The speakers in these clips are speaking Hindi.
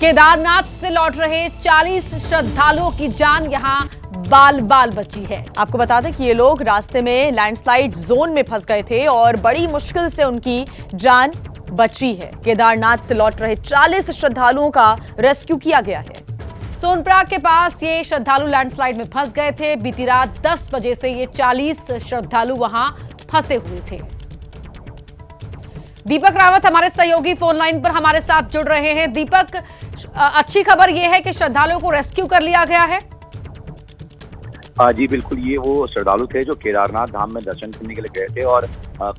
केदारनाथ से लौट रहे 40 श्रद्धालुओं की जान यहां बाल बाल बची है। आपको बता दें कि ये लोग रास्ते में लैंडस्लाइड जोन में फंस गए थे और बड़ी मुश्किल से उनकी जान बची है। केदारनाथ से लौट रहे 40 श्रद्धालुओं का रेस्क्यू किया गया है। सोनप्रयाग के पास ये श्रद्धालु लैंडस्लाइड में फंस गए थे। बीती रात 10 बजे से ये 40 श्रद्धालु वहां फंसे हुए थे। दीपक रावत हमारे सहयोगी फोन लाइन पर हमारे साथ जुड़ रहे हैं। दीपक, अच्छी खबर यह है कि श्रद्धालुओं को रेस्क्यू कर लिया गया है। जी बिल्कुल, ये वो श्रद्धालु थे जो केदारनाथ धाम में दर्शन करने के लिए गए थे और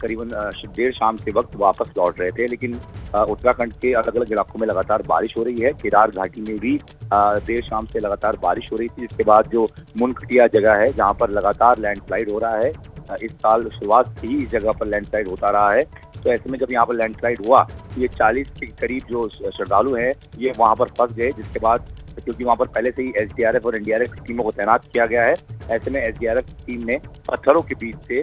करीबन देर शाम के वक्त वापस लौट रहे थे। लेकिन उत्तराखंड के अलग अलग इलाकों में लगातार बारिश हो रही है। केदार घाटी में भी देर शाम से लगातार बारिश हो रही थी, जिसके बाद जो मुनखटिया जगह है जहाँ पर लगातार लैंडस्लाइड हो रहा है, इस साल शुरुआत से ही इस जगह पर लैंडस्लाइड होता रहा है। तो ऐसे में जब यहाँ पर लैंडस्लाइड हुआ, ये 40 के करीब जो श्रद्धालु हैं ये वहाँ पर फंस गए, जिसके बाद क्योंकि वहाँ पर पहले से ही एसडीआरएफ और एनडीआरएफ की टीमों को तैनात किया गया है, ऐसे में एसडीआरएफ टीम ने पत्थरों के बीच से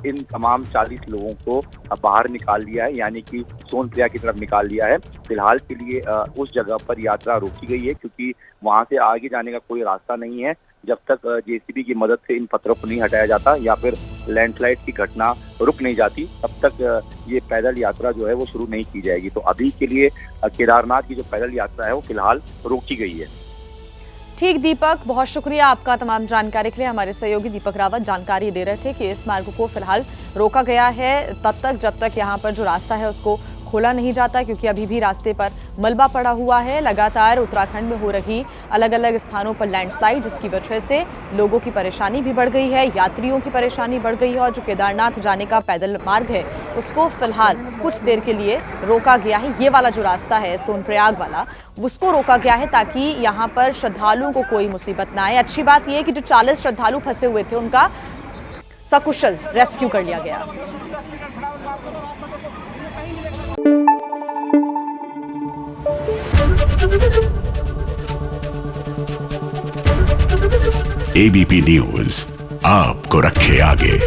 इन तमाम 40 लोगों को बाहर निकाल लिया है, यानी कि सोनप्रयाग की तरफ निकाल लिया है। फिलहाल के लिए उस जगह पर यात्रा रोकी गई है, क्योंकि वहाँ से आगे जाने का कोई रास्ता नहीं है जब तक जेसीबी की मदद से इन पत्थरों को नहीं हटाया जाता या फिर लैंडस्लाइड की घटना रुक नहीं जाती, तब तक ये पैदल यात्रा जो है वो शुरू नहीं की जाएगी। तो अभी के लिए केदारनाथ की जो पैदल यात्रा है वो फिलहाल रोकी गई है। ठीक दीपक, बहुत शुक्रिया आपका तमाम जानकारी के लिए। हमारे सहयोगी दीपक रावत जानकारी दे रहे थे कि इस मार्ग को फिलहाल रोका गया है तब तक जब तक यहाँ पर जो रास्ता है उसको खोला नहीं जाता, क्योंकि अभी भी रास्ते पर मलबा पड़ा हुआ है। लगातार उत्तराखंड में हो रही अलग अलग स्थानों पर लैंडस्लाइड, जिसकी वजह से लोगों की परेशानी भी बढ़ गई है, यात्रियों की परेशानी बढ़ गई है और जो केदारनाथ जाने का पैदल मार्ग है उसको फिलहाल कुछ देर के लिए रोका गया है। ये वाला जो रास्ता है सोनप्रयाग वाला, उसको रोका गया है ताकि यहाँ पर श्रद्धालुओं को कोई मुसीबत ना आए। अच्छी बात यह है कि जो 40 श्रद्धालु फंसे हुए थे उनका सकुशल रेस्क्यू कर लिया गया। एबीपी न्यूज आपको रखे आगे।